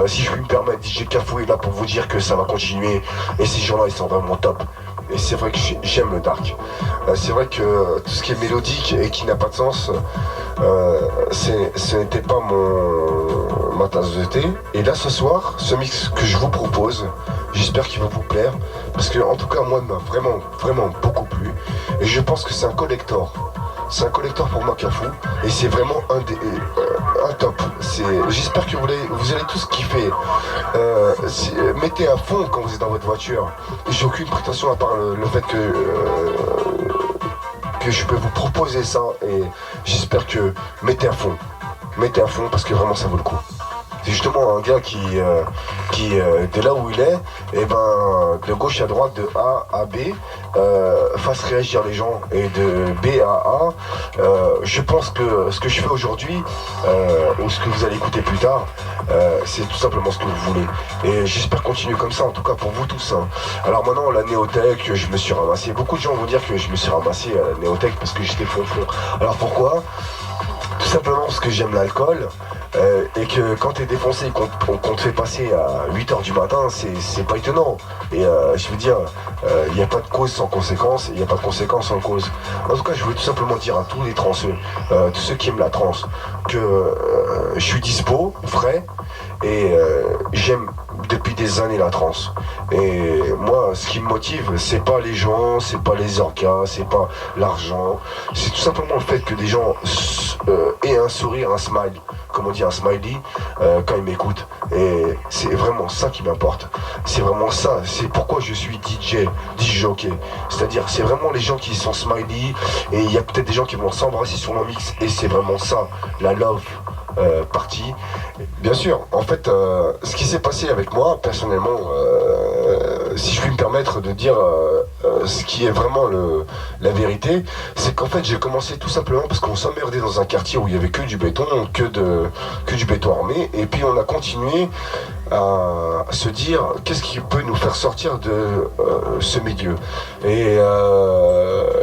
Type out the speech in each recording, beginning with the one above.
Si je puis me permettre, DJ Cafou est là pour vous dire que ça va continuer. Et ces gens-là, ils sont vraiment top. Et c'est vrai que j'aime le dark. C'est vrai que tout ce qui est mélodique et qui n'a pas de sens, ce n'était pas ma tasse de thé. Et là, ce soir, ce mix que je vous propose, j'espère qu'il va vous plaire. Parce que, en tout cas, moi, il m'a vraiment, vraiment beaucoup plu. Et je pense que c'est un collector. C'est un collector pour moi, Cafou. Et c'est vraiment un top. J'espère que vous allez tous kiffer. Mettez à fond quand vous êtes dans votre voiture. J'ai aucune prétention à part le fait que je peux vous proposer ça. Et j'espère que mettez à fond. Mettez à fond parce que vraiment ça vaut le coup. C'est justement un gars qui de là où il est, et ben de gauche à droite, de A à B, fasse réagir les gens, et de B à A. Je pense que ce que je fais aujourd'hui, ou ce que vous allez écouter plus tard, c'est tout simplement ce que vous voulez. Et j'espère continuer comme ça, en tout cas pour vous tous. Hein. Alors maintenant, la néothèque, je me suis ramassé. Beaucoup de gens vont dire que je me suis ramassé à la néothèque parce que j'étais fond. Alors pourquoi ? Tout simplement parce que j'aime l'alcool. Et que quand t'es défoncé et qu'on te fait passer à 8h du matin, c'est pas étonnant. Et je veux dire, il n'y a pas de cause sans conséquence, il n'y a pas de conséquence sans cause. En tout cas, je veux tout simplement dire à tous les transeux, tous ceux qui aiment la trance, que je suis dispo, frais, et j'aime depuis des années la trance. Et moi, ce qui me motive, c'est pas les gens, c'est pas les orgas, c'est pas l'argent, c'est tout simplement le fait que des gens aient un sourire, un smile, comme on dit, un smiley, quand ils m'écoutent. Et c'est vraiment ça qui m'importe. C'est vraiment ça, c'est pourquoi je suis DJ jockey. C'est-à-dire, c'est vraiment les gens qui sont smiley, et il y a peut-être des gens qui vont s'embrasser sur mon mix, et c'est vraiment ça, la love partie. Bien sûr, en fait, ce qui s'est passé avec moi, personnellement, si je puis me permettre de dire ce qui est vraiment la vérité, c'est qu'en fait j'ai commencé tout simplement parce qu'on s'emmerdait dans un quartier où il y avait que du béton, que du béton armé, et puis on a continué à se dire qu'est-ce qui peut nous faire sortir de ce milieu. Et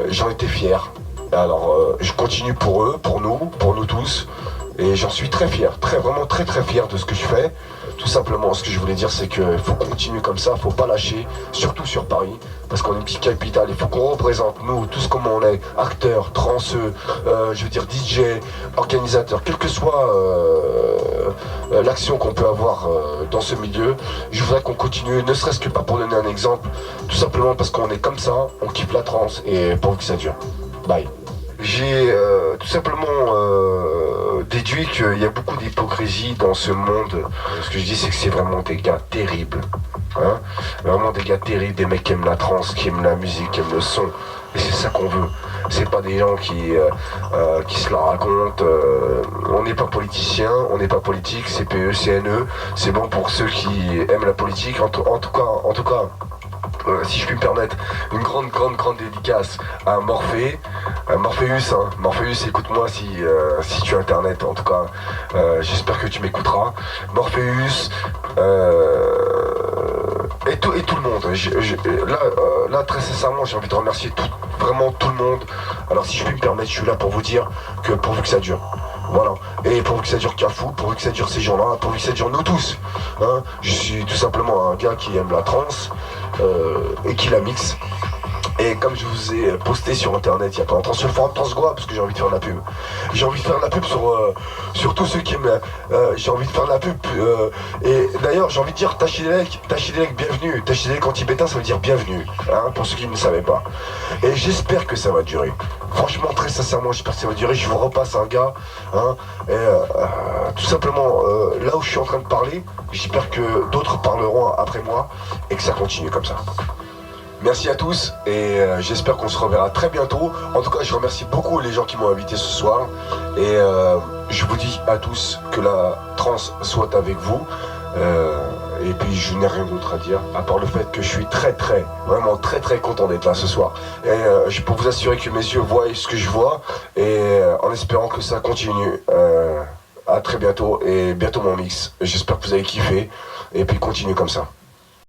j'en étais fier. Alors je continue pour eux, pour nous tous. Et j'en suis très fier, vraiment très fier de ce que je fais. Tout simplement, ce que je voulais dire, c'est qu'il faut continuer comme ça, faut pas lâcher, surtout sur Paris, parce qu'on est une petite capitale, il faut qu'on représente, nous, tous comme on est, acteurs, transeux, je veux dire DJ, organisateurs, quelle que soit l'action qu'on peut avoir dans ce milieu, je voudrais qu'on continue, ne serait-ce que pas pour donner un exemple, tout simplement parce qu'on est comme ça, on kiffe la trance, et pourvu que ça dure. Bye. J'ai tout simplement déduit qu'il y a beaucoup d'hypocrisie dans ce monde. Ce que je dis, c'est que c'est vraiment des gars terribles. Hein, vraiment des gars terribles, des mecs qui aiment la trance, qui aiment la musique, qui aiment le son. Et c'est ça qu'on veut. C'est pas des gens qui se la racontent. On n'est pas politiciens, on n'est pas politique, c'est PE, CNE. C'est bon pour ceux qui aiment la politique. En tout cas, si je puis me permettre, une grande dédicace à Morpheus, hein. Morpheus, écoute-moi si tu as internet, en tout cas, j'espère que tu m'écouteras. Morpheus, et tout le monde. Là, très sincèrement, j'ai envie de remercier vraiment tout le monde. Alors si je puis me permettre, je suis là pour vous dire que pourvu que ça dure. Voilà, et pourvu que ça dure Cafou, pourvu que ça dure ces gens-là, pourvu que ça dure nous tous. Hein. Je suis tout simplement un gars qui aime la trance et qui la mixe. Et comme je vous ai posté sur internet il y a pas longtemps, sur le forum Transgoa, parce que j'ai envie de faire de la pub. J'ai envie de faire de la pub sur tous ceux qui aiment. J'ai envie de faire de la pub. Et d'ailleurs, j'ai envie de dire Tachidélec, bienvenue. Tachidélec en tibétain, ça veut dire bienvenue, hein, pour ceux qui ne savaient pas. Et j'espère que ça va durer. Franchement, très sincèrement, j'espère que ça va durer. Je vous repasse un gars, hein, et tout simplement, là où je suis en train de parler, j'espère que d'autres parleront après moi et que ça continue comme ça. Merci à tous et j'espère qu'on se reverra très bientôt. En tout cas, je remercie beaucoup les gens qui m'ont invité ce soir. Et je vous dis à tous que la trance soit avec vous. Et puis je n'ai rien d'autre à dire, à part le fait que je suis vraiment très content d'être là ce soir. Et je peux vous assurer que mes yeux voient ce que je vois. Et en espérant que ça continue. À très bientôt et bientôt mon mix. J'espère que vous avez kiffé. Et puis continuez comme ça.